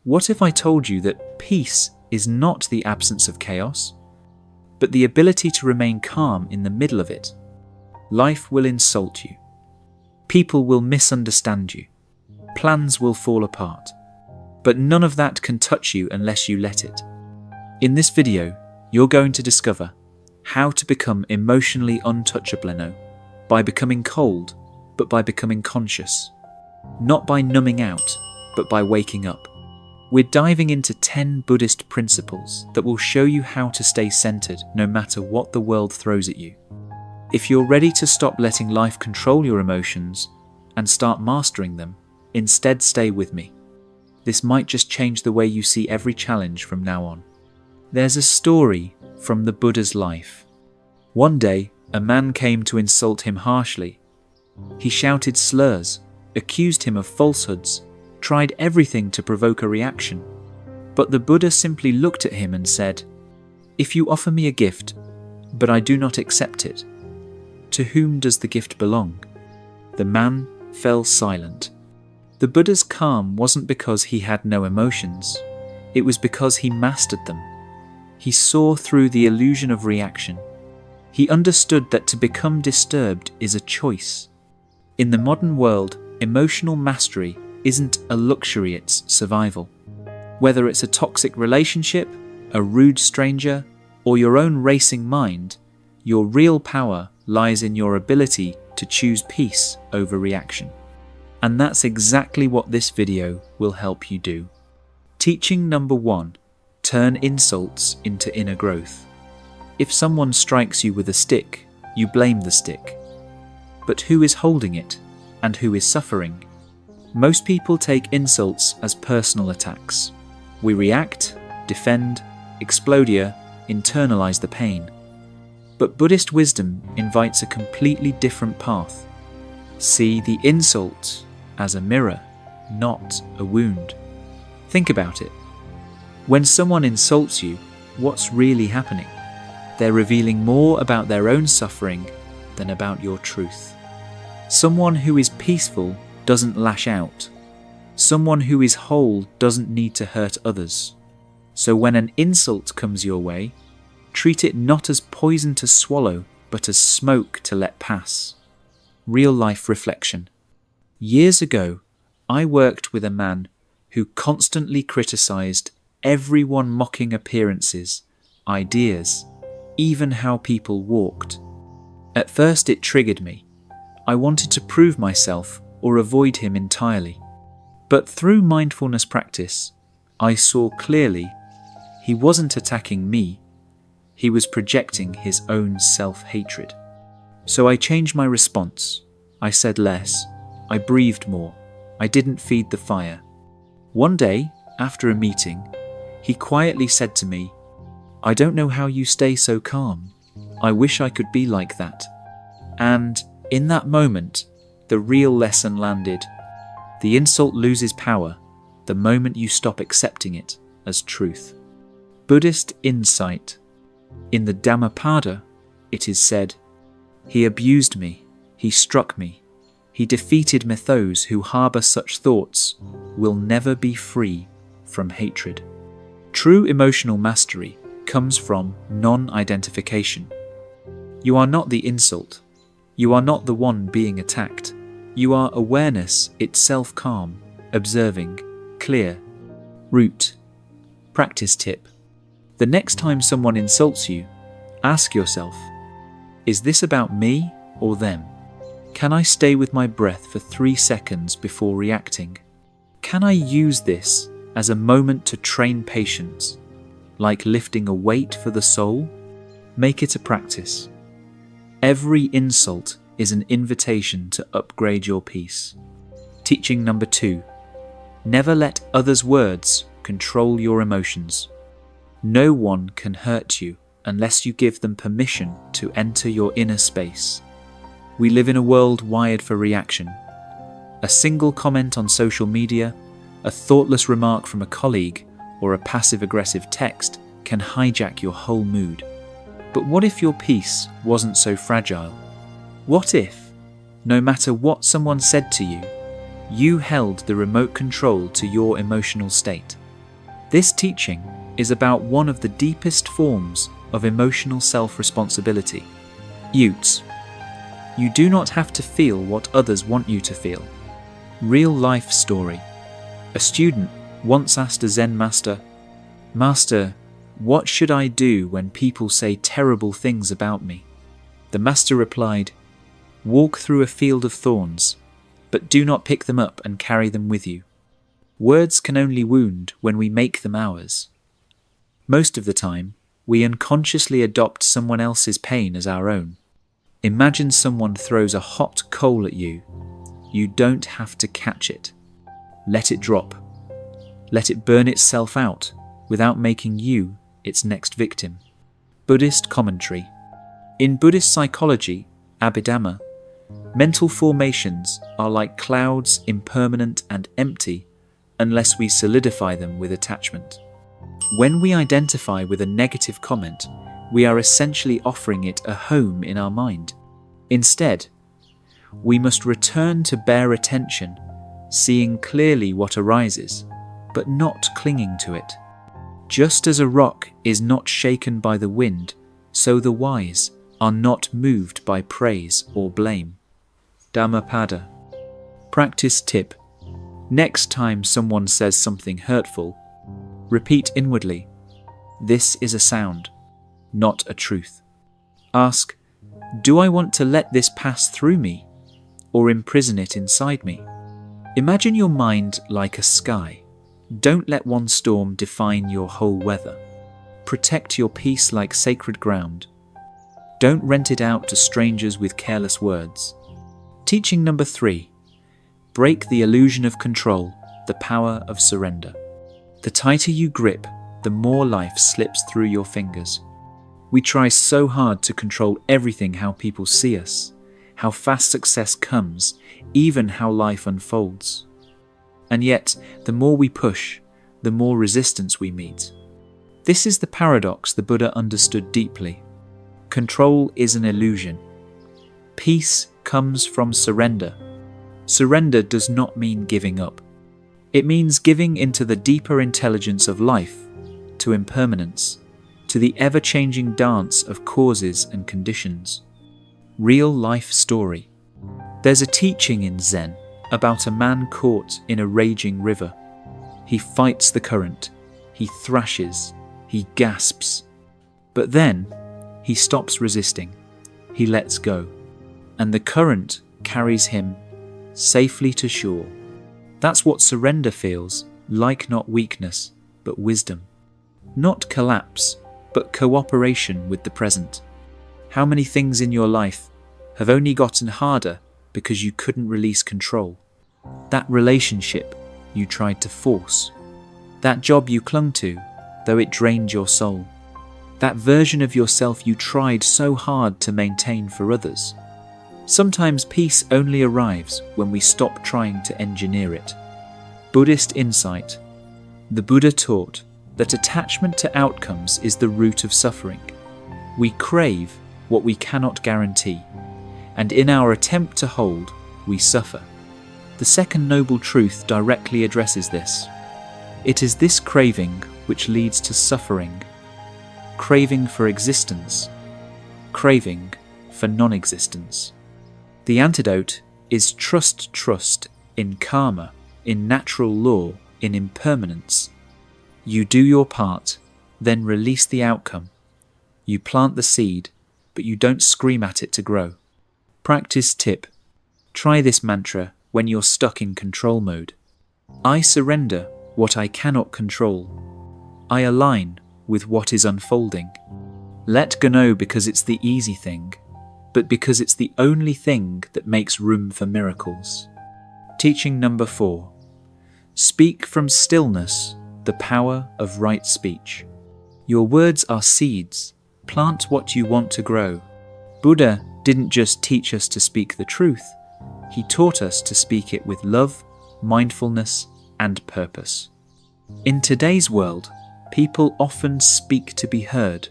What if I told you that peace is not the absence of chaos, but the ability to remain calm in the middle of it? Life will insult you. People will misunderstand you. Plans will fall apart. But none of that can touch you unless you let it. In this video, you're going to discover how to become emotionally untouchable by becoming cold, but by becoming conscious. Not by numbing out, but by waking up. We're diving into 10 Buddhist principles that will show you how to stay centered no matter what the world throws at you. If you're ready to stop letting life control your emotions and start mastering them, instead stay with me. This might just change the way you see every challenge from now on. There's a story from the Buddha's life. One day, a man came to insult him harshly. He shouted slurs, accused him of falsehoods, tried everything to provoke a reaction. But the Buddha simply looked at him and said, "If you offer me a gift, but I do not accept it, to whom does the gift belong?" The man fell silent. The Buddha's calm wasn't because he had no emotions. It was because he mastered them. He saw through the illusion of reaction. He understood that to become disturbed is a choice. In the modern world, emotional mastery isn't a luxury, it's survival. Whether it's a toxic relationship, a rude stranger, or your own racing mind, your real power lies in your ability to choose peace over reaction. And that's exactly what this video will help you do. Teaching number 1, turn insults into inner growth. If someone strikes you with a stick, you blame the stick. But who is holding it, and who is suffering? Most people take insults as personal attacks. We react, defend, explodia, internalize the pain. But Buddhist wisdom invites a completely different path. See the insult as a mirror, not a wound. Think about it. When someone insults you, what's really happening? They're revealing more about their own suffering than about your truth. Someone who is peaceful doesn't lash out. Someone who is whole doesn't need to hurt others. So when an insult comes your way, treat it not as poison to swallow, but as smoke to let pass. Real life reflection. Years ago, I worked with a man who constantly criticized everyone, mocking appearances, ideas, even how people walked. At first it triggered me. I wanted to prove myself or avoid him entirely. But through mindfulness practice, I saw clearly he wasn't attacking me. He was projecting his own self-hatred. So I changed my response. I said less. I breathed more. I didn't feed the fire. One day, after a meeting, he quietly said to me, "I don't know how you stay so calm. I wish I could be like that." And in that moment, the real lesson landed. The insult loses power the moment you stop accepting it as truth. Buddhist insight. In the Dhammapada, it is said, "He abused me, he struck me, he defeated me. Those who harbour such thoughts will never be free from hatred." True emotional mastery comes from non-identification. You are not the insult. You are not the one being attacked. You are awareness itself, calm, observing, clear. Root. Practice tip. The next time someone insults you, ask yourself, is this about me or them? Can I stay with my breath for 3 seconds before reacting? Can I use this as a moment to train patience, like lifting a weight for the soul? Make it a practice. Every insult is an invitation to upgrade your peace. Teaching number 2. Never let others' words control your emotions. No one can hurt you unless you give them permission to enter your inner space. We live in a world wired for reaction. A single comment on social media, a thoughtless remark from a colleague, or a passive-aggressive text can hijack your whole mood. But what if your peace wasn't so fragile? What if, no matter what someone said to you, you held the remote control to your emotional state? This teaching is about one of the deepest forms of emotional self-responsibility. Utes. You do not have to feel what others want you to feel. Real life story. A student once asked a Zen master, "Master, what should I do when people say terrible things about me?" The master replied, "Walk through a field of thorns, but do not pick them up and carry them with you. Words can only wound when we make them ours." Most of the time, we unconsciously adopt someone else's pain as our own. Imagine someone throws a hot coal at you. You don't have to catch it. Let it drop. Let it burn itself out without making you its next victim. Buddhist commentary. In Buddhist psychology, Abhidhamma, mental formations are like clouds, impermanent and empty unless we solidify them with attachment. When we identify with a negative comment, we are essentially offering it a home in our mind. Instead, we must return to bare attention, seeing clearly what arises, but not clinging to it. Just as a rock is not shaken by the wind, so the wise are not moved by praise or blame. Dhammapada. Practice tip. Next time someone says something hurtful, repeat inwardly, "This is a sound, not a truth." Ask, "Do I want to let this pass through me or imprison it inside me?" Imagine your mind like a sky. Don't let one storm define your whole weather. Protect your peace like sacred ground. Don't rent it out to strangers with careless words. Teaching number 3. Break the illusion of control, the power of surrender. The tighter you grip, the more life slips through your fingers. We try so hard to control everything: how people see us, how fast success comes, even how life unfolds. And yet, the more we push, the more resistance we meet. This is the paradox the Buddha understood deeply. Control is an illusion. Peace comes from surrender. Surrender does not mean giving up. It means giving into the deeper intelligence of life, to impermanence, to the ever-changing dance of causes and conditions. Real life story. There's a teaching in Zen about a man caught in a raging river. He fights the current, he thrashes, he gasps. But then, he stops resisting, he lets go, and the current carries him safely to shore. That's what surrender feels like, not weakness, but wisdom. Not collapse, but cooperation with the present. How many things in your life have only gotten harder because you couldn't release control? That relationship you tried to force. That job you clung to, though it drained your soul. That version of yourself you tried so hard to maintain for others. Sometimes peace only arrives when we stop trying to engineer it. Buddhist insight. The Buddha taught that attachment to outcomes is the root of suffering. We crave what we cannot guarantee, and in our attempt to hold, we suffer. The second noble truth directly addresses this. It is this craving which leads to suffering. Craving for existence. Craving for non-existence. The antidote is trust in karma, in natural law, in impermanence. You do your part, then release the outcome. You plant the seed, but you don't scream at it to grow. Practice tip. Try this mantra when you're stuck in control mode. I surrender what I cannot control. I align with what is unfolding. Let go because it's the easy thing, but because it's the only thing that makes room for miracles. Teaching number 4. Speak from stillness, the power of right speech. Your words are seeds. Plant what you want to grow. Buddha didn't just teach us to speak the truth, he taught us to speak it with love, mindfulness, and purpose. In today's world, people often speak to be heard,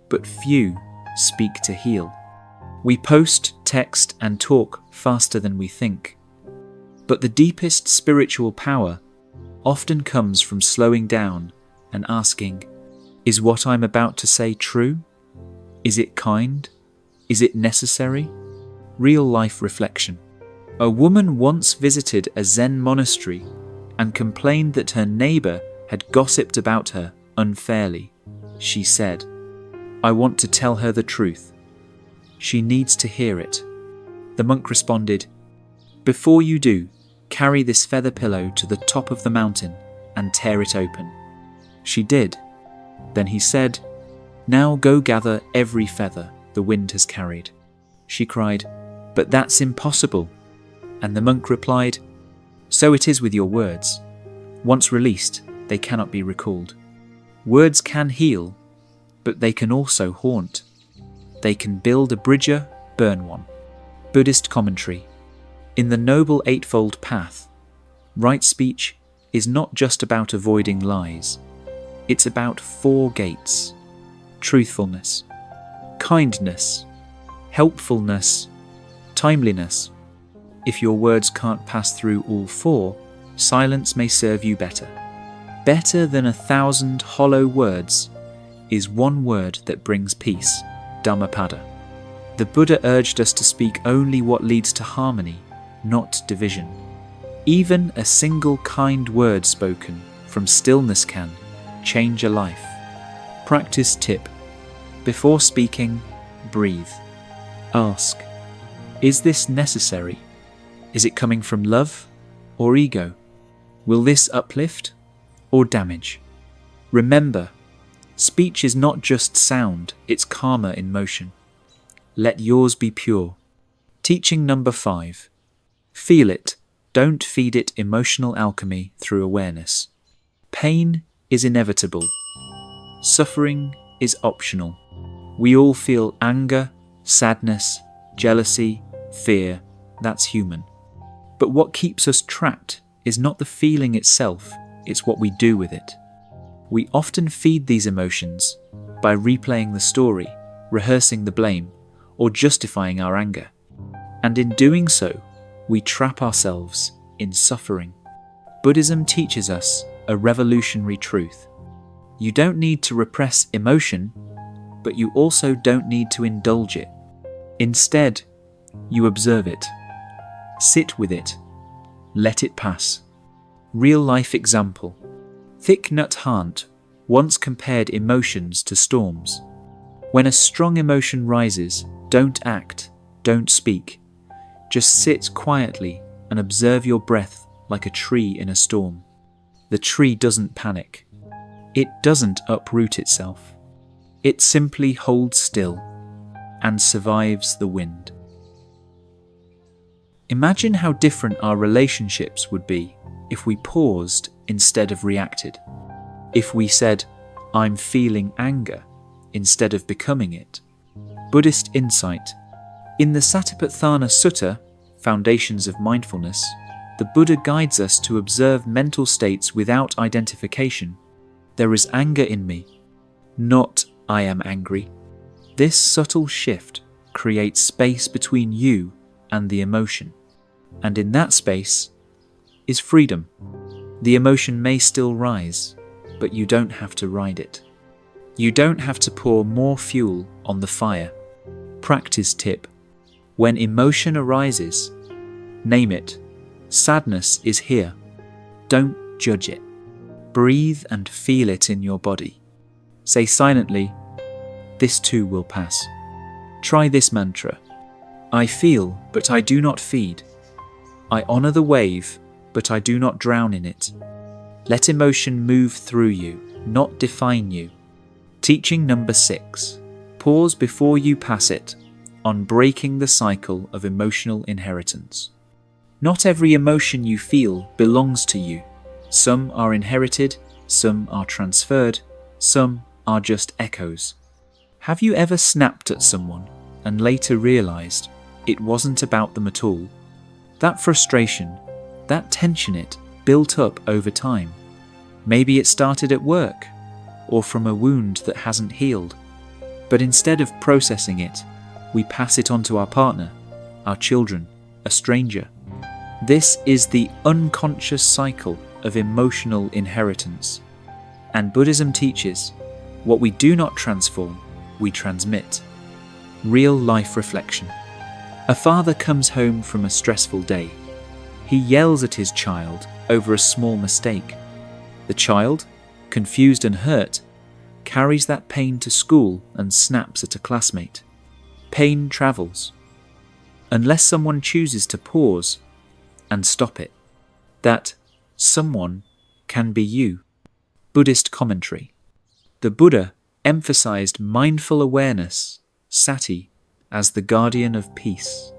but few speak to heal. We post, text, and talk faster than we think. But the deepest spiritual power often comes from slowing down and asking, "Is what I'm about to say true? Is it kind? Is it necessary?" Real life reflection. A woman once visited a Zen monastery and complained that her neighbour had gossiped about her unfairly. She said, "I want to tell her the truth. She needs to hear it." The monk responded, "Before you do, carry this feather pillow to the top of the mountain and tear it open." She did. Then he said, "Now go gather every feather the wind has carried." She cried, "But that's impossible." And the monk replied, "So it is with your words. Once released, they cannot be recalled. Words can heal, but they can also haunt. They can build a bridge, burn one." Buddhist commentary. In the Noble Eightfold Path, right speech is not just about avoiding lies. It's about 4 gates: truthfulness, kindness, helpfulness, timeliness. If your words can't pass through all 4, silence may serve you better. Better than 1,000 hollow words is one word that brings peace, Dhammapada. The Buddha urged us to speak only what leads to harmony, not division. Even a single kind word spoken from stillness can change a life. Practice tip. Before speaking, breathe. Ask, is this necessary? Is it coming from love or ego? Will this uplift or damage? Remember, speech is not just sound, it's karma in motion. Let yours be pure. Teaching number 5. Feel it. Don't feed it emotional alchemy through awareness. Pain is inevitable. Suffering is optional. We all feel anger, sadness, jealousy, fear. That's human. But what keeps us trapped is not the feeling itself, it's what we do with it. We often feed these emotions by replaying the story, rehearsing the blame, or justifying our anger. And in doing so, we trap ourselves in suffering. Buddhism teaches us a revolutionary truth. You don't need to repress emotion, but you also don't need to indulge it. Instead, you observe it, sit with it, let it pass. Real life example. Thich Nhat Hanh once compared emotions to storms. When a strong emotion rises, don't act, don't speak. Just sit quietly and observe your breath like a tree in a storm. The tree doesn't panic. It doesn't uproot itself. It simply holds still and survives the wind. Imagine how different our relationships would be if we paused instead of reacted. If we said, "I'm feeling anger," instead of becoming it. Buddhist insight. In the Satipatthana Sutta, Foundations of Mindfulness, the Buddha guides us to observe mental states without identification. There is anger in me, not I am angry. This subtle shift creates space between you and the emotion. And in that space is freedom. The emotion may still rise, but you don't have to ride it. You don't have to pour more fuel on the fire. Practice tip. When emotion arises, name it. Sadness is here. Don't judge it. Breathe and feel it in your body. Say silently, "This too will pass." Try this mantra. I feel, but I do not feed. I honor the wave, but I do not drown in it. Let emotion move through you, not define you. Teaching number 6. Pause before you pass it, on breaking the cycle of emotional inheritance. Not every emotion you feel belongs to you. Some are inherited, some are transferred, some are just echoes. Have you ever snapped at someone and later realized it wasn't about them at all? That frustration, that tension it built up over time. Maybe it started at work or from a wound that hasn't healed. But instead of processing it, we pass it on to our partner, our children, a stranger. This is the unconscious cycle of emotional inheritance. And Buddhism teaches, what we do not transform, we transmit. Real life reflection. A father comes home from a stressful day. He yells at his child over a small mistake. The child, confused and hurt, carries that pain to school and snaps at a classmate. Pain travels. Unless someone chooses to pause and stop it. That someone can be you. Buddhist commentary. The Buddha emphasized mindful awareness, sati, as the guardian of peace.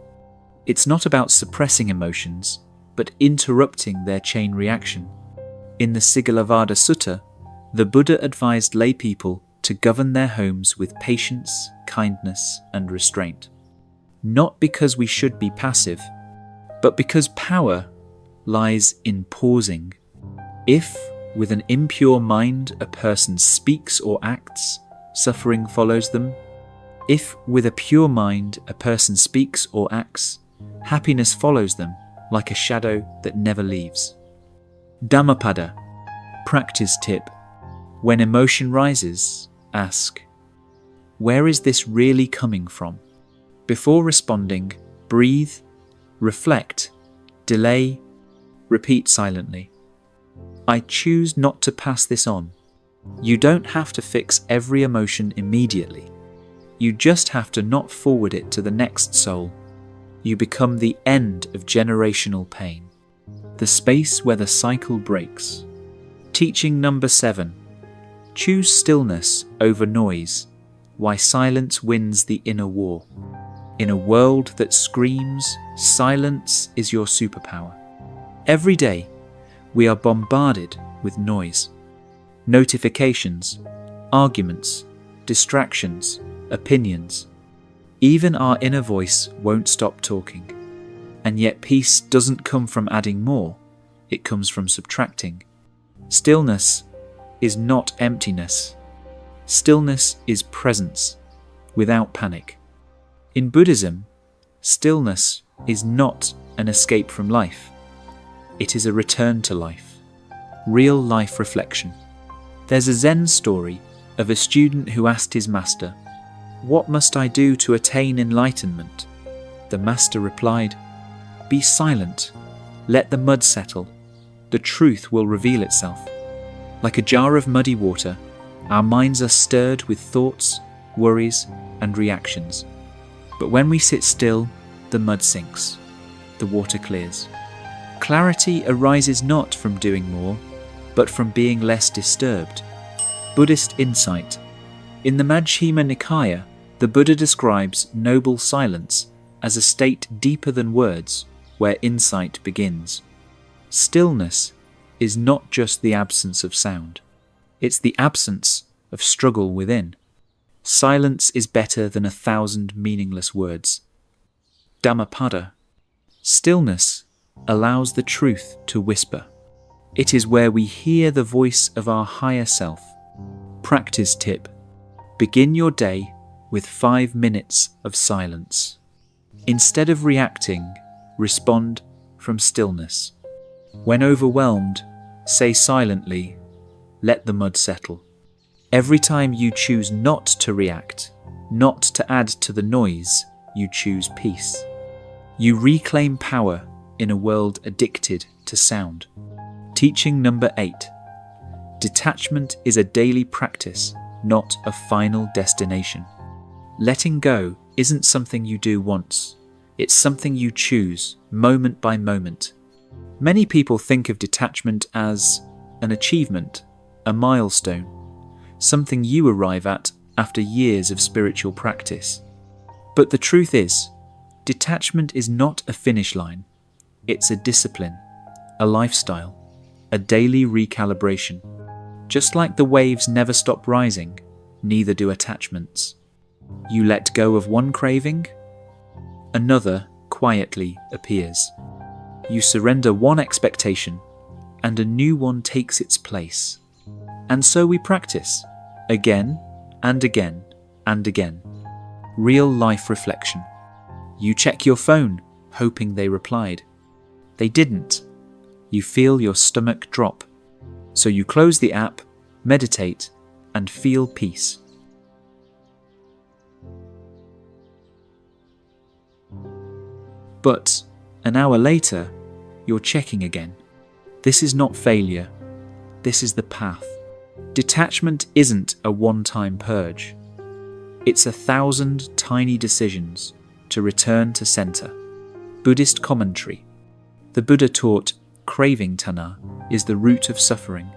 It's not about suppressing emotions, but interrupting their chain reaction. In the Sigalovada Sutta, the Buddha advised lay people to govern their homes with patience, kindness, and restraint. Not because we should be passive, but because power lies in pausing. If, with an impure mind, a person speaks or acts, suffering follows them. If, with a pure mind, a person speaks or acts, happiness follows them like a shadow that never leaves. Dhammapada. Practice tip. When emotion rises, ask, where is this really coming from? Before responding, breathe, reflect, delay, repeat silently. I choose not to pass this on. You don't have to fix every emotion immediately. You just have to not forward it to the next soul. You become the end of generational pain, the space where the cycle breaks. Teaching number 7. Choose stillness over noise. Why silence wins the inner war. In a world that screams, silence is your superpower. Every day, we are bombarded with noise. Notifications, arguments, distractions, opinions. Even our inner voice won't stop talking. And yet peace doesn't come from adding more, it comes from subtracting. Stillness is not emptiness. Stillness is presence, without panic. In Buddhism, stillness is not an escape from life. It is a return to life. Real life reflection. There's a Zen story of a student who asked his master, "What must I do to attain enlightenment?" The master replied, "Be silent. Let the mud settle. The truth will reveal itself." Like a jar of muddy water, our minds are stirred with thoughts, worries, and reactions. But when we sit still, the mud sinks. The water clears. Clarity arises not from doing more, but from being less disturbed. Buddhist insight. In the Majjhima Nikaya, the Buddha describes noble silence as a state deeper than words, where insight begins. Stillness is not just the absence of sound. It's the absence of struggle within. Silence is better than 1,000 meaningless words. Dhammapada. Stillness allows the truth to whisper. It is where we hear the voice of our higher self. Practice tip. Begin your day with 5 minutes of silence. Instead of reacting, respond from stillness. When overwhelmed, say silently, "Let the mud settle." Every time you choose not to react, not to add to the noise, you choose peace. You reclaim power in a world addicted to sound. Teaching number 8. Detachment is a daily practice, not a final destination. Letting go isn't something you do once. It's something you choose, moment by moment. Many people think of detachment as an achievement, a milestone, something you arrive at after years of spiritual practice. But the truth is, detachment is not a finish line. It's a discipline, a lifestyle, a daily recalibration. Just like the waves never stop rising, neither do attachments. You let go of one craving, another quietly appears. You surrender one expectation, and a new one takes its place. And so we practice, again and again and again. Real life reflection. You check your phone, hoping they replied. They didn't. You feel your stomach drop. So you close the app, meditate, and feel peace. But an hour later, you're checking again. This is not failure. This is the path. Detachment isn't a one-time purge. It's 1,000 tiny decisions to return to center. Buddhist commentary. The Buddha taught craving tanha is the root of suffering,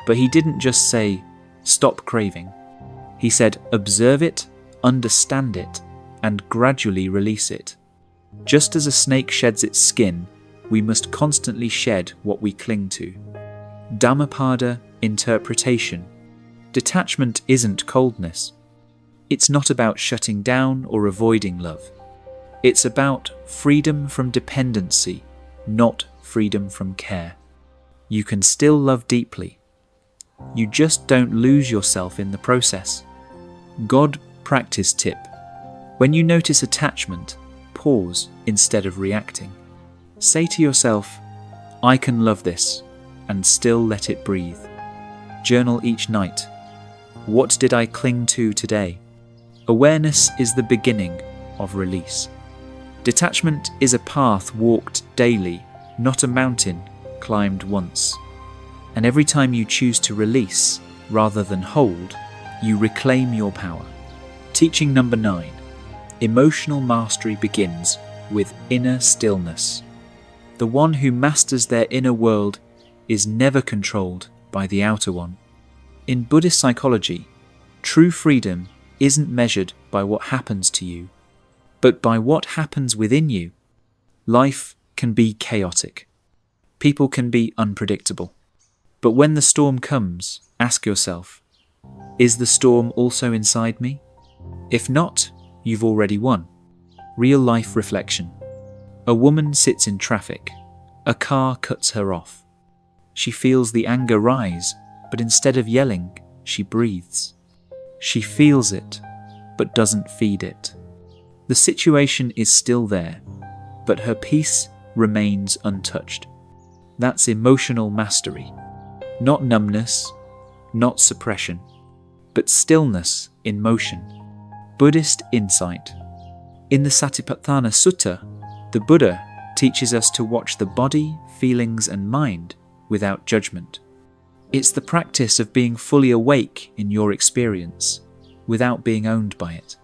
but he didn't just say, stop craving. He said, observe it, understand it, and gradually release it. Just as a snake sheds its skin, we must constantly shed what we cling to. Dhammapada interpretation. Detachment isn't coldness. It's not about shutting down or avoiding love. It's about freedom from dependency, not freedom from care. You can still love deeply. You just don't lose yourself in the process. God practice tip. When you notice attachment, pause instead of reacting. Say to yourself, I can love this, and still let it breathe. Journal each night. What did I cling to today? Awareness is the beginning of release. Detachment is a path walked daily, not a mountain climbed once. And every time you choose to release rather than hold, you reclaim your power. Teaching number 9. Emotional mastery begins with inner stillness. The one who masters their inner world is never controlled by the outer one. In Buddhist psychology, true freedom isn't measured by what happens to you, but by what happens within you. Life can be chaotic. People can be unpredictable. But when the storm comes, ask yourself, is the storm also inside me? If not, you've already won. Real life reflection. A woman sits in traffic. A car cuts her off. She feels the anger rise, but instead of yelling, she breathes. She feels it, but doesn't feed it. The situation is still there, but her peace remains untouched. That's emotional mastery. Not numbness, not suppression, but stillness in motion. Buddhist insight. In the Satipatthana Sutta, the Buddha teaches us to watch the body, feelings, and mind without judgment. It's the practice of being fully awake in your experience, without being owned by it.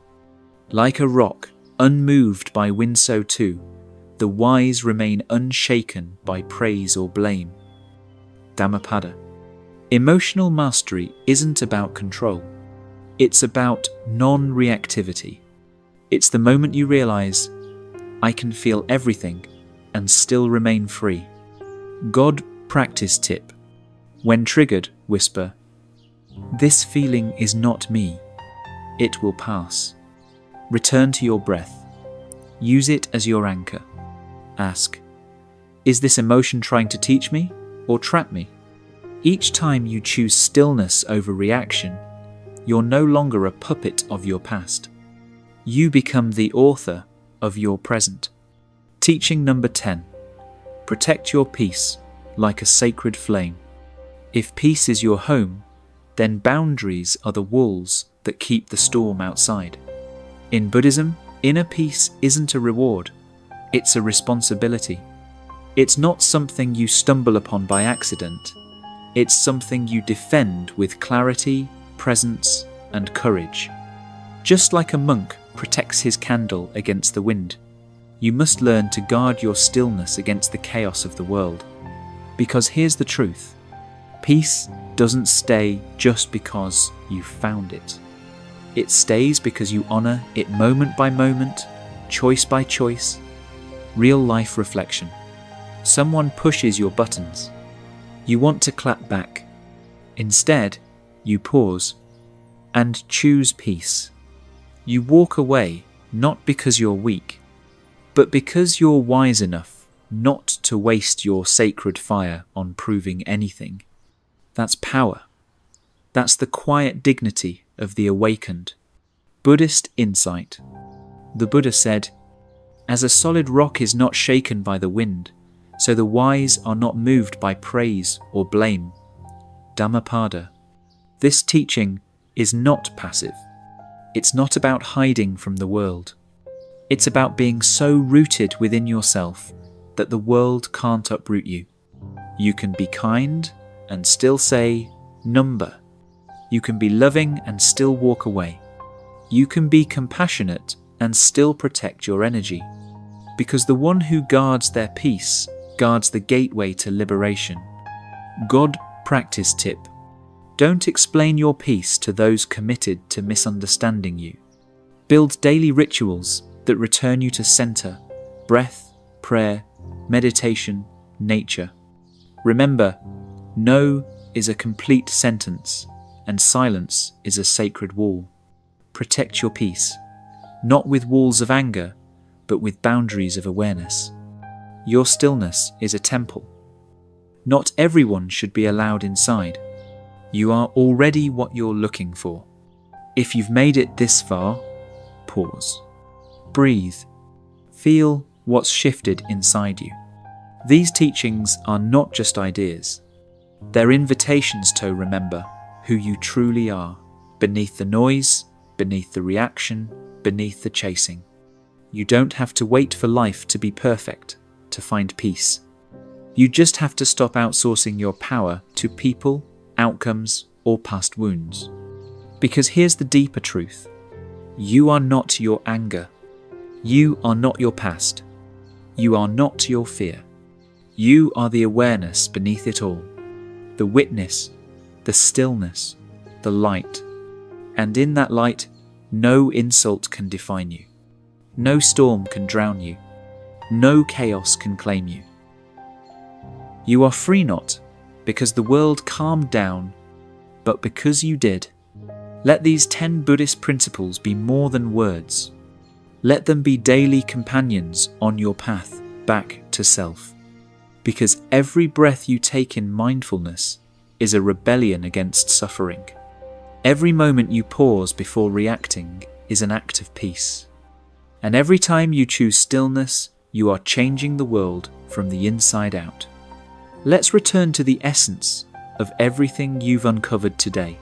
Like a rock, unmoved by wind, so too, the wise remain unshaken by praise or blame. Dhammapada. Emotional mastery isn't about control. It's about non-reactivity. It's the moment you realize, I can feel everything and still remain free. God practice tip. When triggered, whisper, this feeling is not me. It will pass. Return to your breath. Use it as your anchor. Ask, is this emotion trying to teach me or trap me? Each time you choose stillness over reaction, you're no longer a puppet of your past. You become the author of your present. Teaching number 10. Protect your peace like a sacred flame. If peace is your home, then boundaries are the walls that keep the storm outside. In Buddhism, inner peace isn't a reward, it's a responsibility. It's not something you stumble upon by accident. It's something you defend with clarity, presence, and courage. Just like a monk protects his candle against the wind, you must learn to guard your stillness against the chaos of the world. Because here's the truth. Peace doesn't stay just because you found it. It stays because you honor it moment by moment, choice by choice. Real life reflection. Someone pushes your buttons. You want to clap back. Instead, you pause and choose peace. You walk away not because you're weak, but because you're wise enough not to waste your sacred fire on proving anything. That's power. That's the quiet dignity of the awakened. Buddhist insight. The Buddha said, as a solid rock is not shaken by the wind, so the wise are not moved by praise or blame. Dhammapada. This teaching is not passive. It's not about hiding from the world. It's about being so rooted within yourself that the world can't uproot you. You can be kind and still say, "Number." You can be loving and still walk away. You can be compassionate and still protect your energy. Because the one who guards their peace guards the gateway to liberation. God practice tip. Don't explain your peace to those committed to misunderstanding you. Build daily rituals that return you to center, breath, prayer, meditation, nature. Remember, no is a complete sentence, and silence is a sacred wall. Protect your peace, not with walls of anger, but with boundaries of awareness. Your stillness is a temple. Not everyone should be allowed inside. You are already what you're looking for. If you've made it this far, pause. Breathe. Feel what's shifted inside you. These teachings are not just ideas. They're invitations to remember who you truly are, beneath the noise, beneath the reaction, beneath the chasing. You don't have to wait for life to be perfect to find peace. You just have to stop outsourcing your power to people, outcomes, or past wounds. Because here's the deeper truth. You are not your anger. You are not your past. You are not your fear. You are the awareness beneath it all. The witness, the stillness, the light. And in that light, no insult can define you. No storm can drown you. No chaos can claim you. You are free not because the world calmed down, but because you did. Let these 10 Buddhist principles be more than words. Let them be daily companions on your path back to self. Because every breath you take in mindfulness is a rebellion against suffering. Every moment you pause before reacting is an act of peace. And every time you choose stillness, you are changing the world from the inside out. Let's return to the essence of everything you've uncovered today.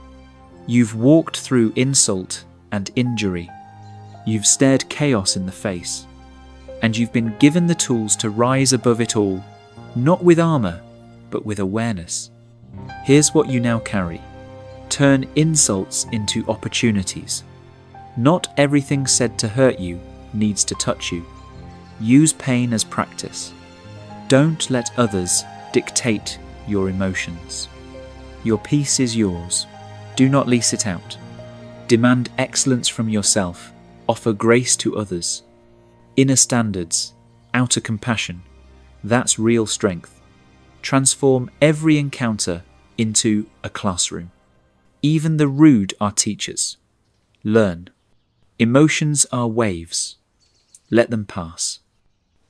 You've walked through insult and injury. You've stared chaos in the face. And you've been given the tools to rise above it all, not with armor, but with awareness. Here's what you now carry. Turn insults into opportunities. Not everything said to hurt you needs to touch you. Use pain as practice. Don't let others dictate your emotions. Your peace is yours. Do not lease it out. Demand excellence from yourself. Offer grace to others. Inner standards, outer compassion. That's real strength. Transform every encounter into a classroom. Even the rude are teachers. Learn. Emotions are waves. Let them pass.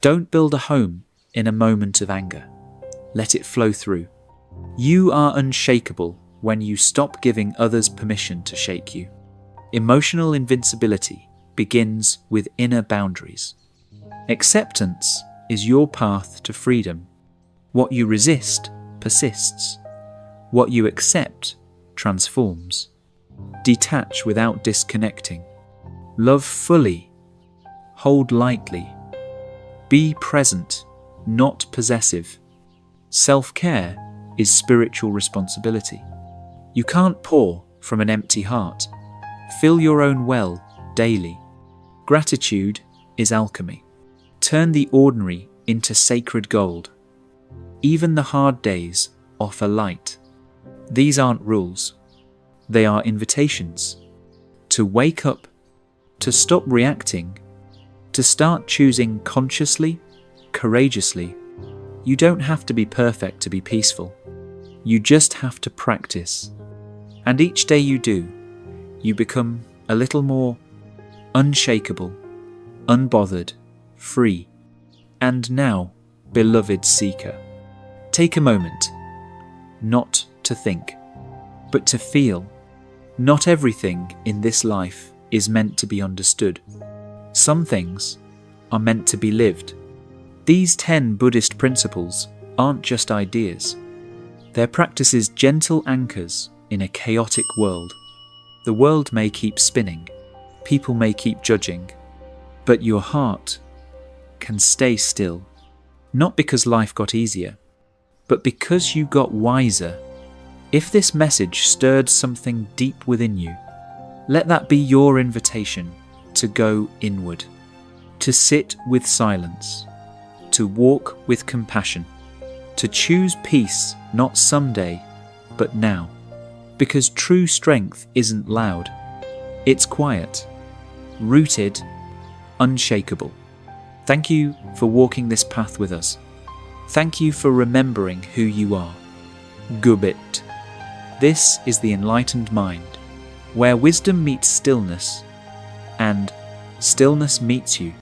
Don't build a home in a moment of anger. Let it flow through. You are unshakable when you stop giving others permission to shake you. Emotional invincibility begins with inner boundaries. Acceptance is your path to freedom. What you resist persists. What you accept transforms. Detach without disconnecting. Love fully. Hold lightly. Be present, not possessive. Self-care is spiritual responsibility. You can't pour from an empty heart. Fill your own well daily. Gratitude is alchemy. Turn the ordinary into sacred gold. Even the hard days offer light. These aren't rules. They are invitations. To wake up, to stop reacting, to start choosing consciously, courageously. You don't have to be perfect to be peaceful. You just have to practice. And each day you do, you become a little more unshakable, unbothered, free. And now, beloved seeker, take a moment, not to think, but to feel. Not everything in this life is meant to be understood. Some things are meant to be lived. These 10 Buddhist principles aren't just ideas. They're practices gentle anchors in a chaotic world. The world may keep spinning, people may keep judging, but your heart can stay still, not because life got easier, but because you got wiser. If this message stirred something deep within you, let that be your invitation to go inward, to sit with silence, to walk with compassion, to choose peace not someday, but now. Because true strength isn't loud, it's quiet, rooted, unshakable. Thank you for walking this path with us. Thank you for remembering who you are. Gubit. This is the Enlightened Mind, where wisdom meets stillness, and stillness meets you.